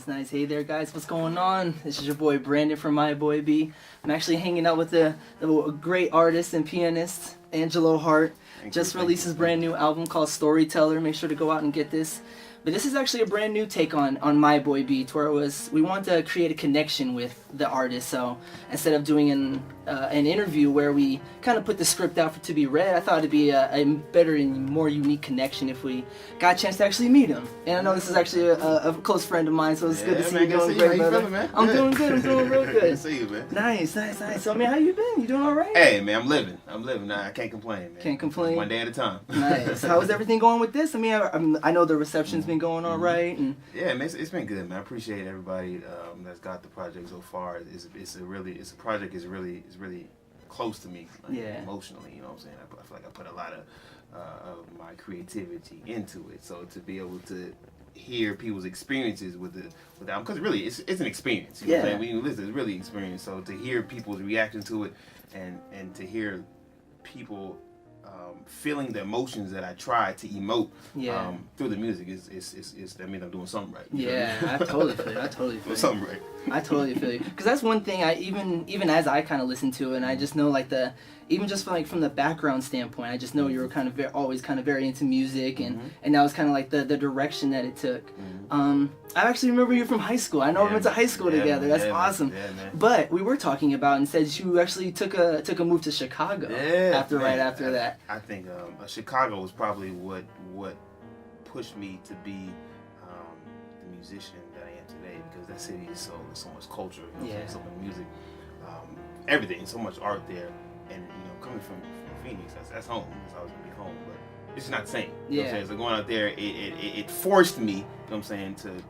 Nice. Hey there, guys. What's going on? This is your boy Brandon from My Boy B. I'm actually hanging out with a great artist and pianist, Angelo Hart. Just released his brand new album called Storyteller. Make sure to go out and get this. But this is actually a brand new take on My Boy B, to where we want to create a connection with the artist. So instead of doing an interview where we kind of put the script out to be read, I thought it'd be a better and more unique connection if we got a chance to actually meet him. And I know this is actually a close friend of mine, so it's good to see you doing great, brother. I'm doing good. I'm doing real good. Good to see you, man. Nice. So, man, how you been? You doing all right? Hey, man, I'm living. Nah, I can't complain, man. Can't complain. One day at a time. Nice. How is everything going with this? I mean, I know the reception's been going all right. And yeah, man, it's been good, man. I appreciate everybody that's got the project so far. It's a project is really close to me, like, emotionally. You know what I'm saying? I feel like I put a lot of my creativity into it. So to be able to hear people's experiences with the album, because really it's an experience. You know what I'm saying? When you listen, it's really an experience. So to hear people's reaction to it, and to hear people feeling the emotions that I try to emote through the music is that means I'm doing something right. I totally feel you. Something right. I totally feel you. Because that's one thing I even as I kind of listen to it, and I just know even just from the background standpoint, I just know you were kind of always kind of very into music, and that was kind of like the direction that it took. I actually remember you from high school. I know we went to high school together. That's awesome. Man. But we were talking about and said you actually took a move to Chicago right after that. I think Chicago was probably what pushed me to be the musician that I am today, because that city is so much culture, so much music, everything, so much art there. And coming from Phoenix, that's home. That's always gonna be home, but it's not the same. You know what I'm saying? So going out there, it forced me, you know what I'm saying, to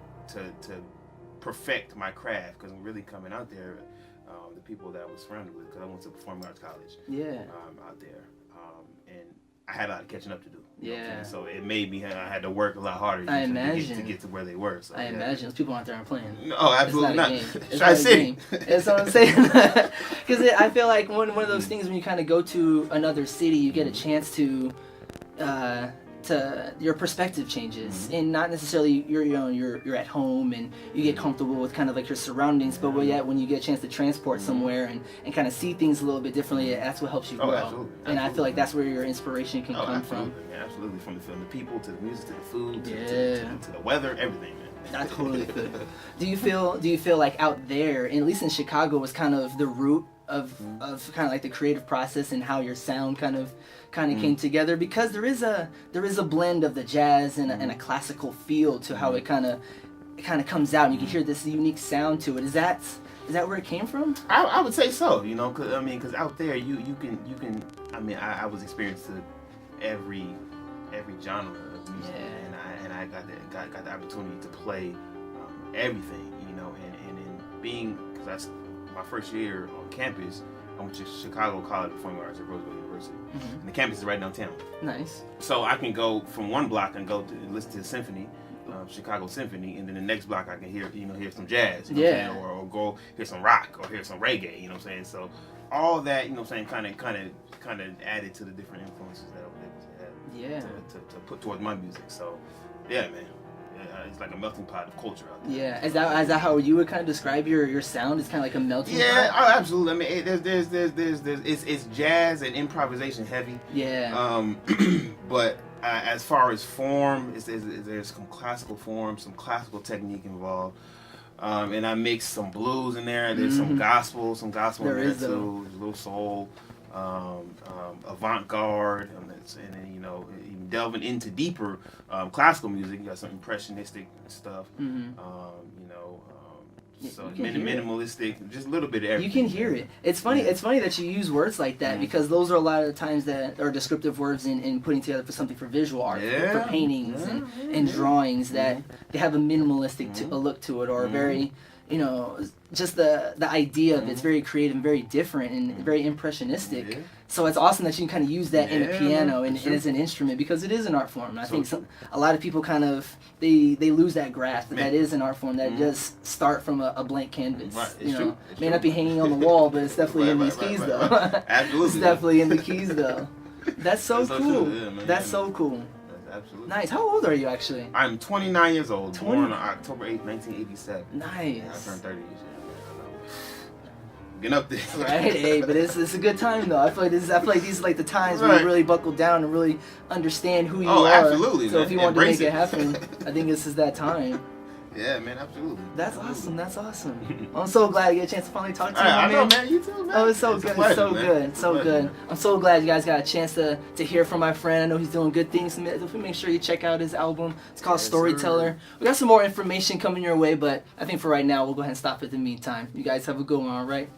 perfect my craft, because I'm really coming out there. The people that I was surrounded with, because I went to performing arts college. Out there, and I had a lot of catching up to do. You know what I'm saying? So it made me. I had to work a lot harder to get to where they were. So, I imagine those people out there aren't playing. No, absolutely not. Try City. That's what I'm saying. Because I feel like one of those things, when you kind of go to another city, you get a chance to your perspective changes, and not necessarily you're at home and you get comfortable with kind of like your surroundings, but when you get a chance to transport somewhere and kind of see things a little bit differently, that's what helps you grow. Absolutely. And I feel like that's where your inspiration can come from. Yeah, absolutely. From the people to the music to the food to the weather, everything, man. I totally feel. Do you feel like out there, and at least in Chicago, was kind of the root of kind of like the creative process and how your sound kind of came together, because there is a blend of the jazz and a classical feel to how it kind of comes out, and you can hear this unique sound to it. Is that where it came from? I would say so. Because out there you can. I was experienced to every genre of music, and I got the opportunity to play everything. And in being, because that's my first year on campus, I went to Chicago College of Performing Arts at Roosevelt University. And the campus is right downtown. Nice. So I can go from one block and go to listen to the symphony, Chicago Symphony, and then the next block I can hear some jazz, or go hear some rock or hear some reggae. You know what I'm saying? So all that, kind of added to the different influences that I was able to have. To put towards my music. So yeah, man. It's like a melting pot of culture out there. Yeah, is that how you would kind of describe your sound? It's kind of like a melting pot. Yeah, absolutely. I mean, it's jazz and improvisation heavy. Yeah. But as far as form, there's some classical form, some classical technique involved. And I mix some blues in there. There's some gospel in there too. There's a little soul, avant-garde, and then even delving into deeper classical music. You got some impressionistic stuff. So minimalistic, just a little bit of everything. You can hear it. It's funny. It's funny that you use words like that, because those are a lot of the times that are descriptive words in putting together for something for visual art, for paintings and drawings, that they have a minimalistic look to it, or a very, just the idea of it's very creative and very different and very impressionistic. So it's awesome that you can kind of use that in a piano and as an instrument, because it is an art form. And I think a lot of people kind of they lose that grasp that is an art form, that it does start from a blank canvas. Right. It may not be hanging on the wall, but it's definitely in these keys though. Absolutely. It's definitely in the keys though. That's so cool. That's so cool. absolutely. Nice. How old are you actually? I'm 29 years old. Born on October 8th, 1987. Nice. Yeah, I turned 30 this year. Getting up there. Right, hey, but it's a good time though. I feel like these are like the times where you really buckle down and really understand who you are. Absolutely. So man. if you want to make it happen, I think this is that time. Yeah, man, absolutely. That's awesome. That's awesome. I'm so glad I get a chance to finally talk to you, I man. know, man. You too, man. Oh, it's so good. It's so good. It's So good. I'm so glad you guys got a chance to hear from my friend. I know he's doing good things. Make sure you check out his album. It's called Storyteller. We got some more information coming your way, but I think for right now, we'll go ahead and stop it in the meantime. You guys have a good one, all right?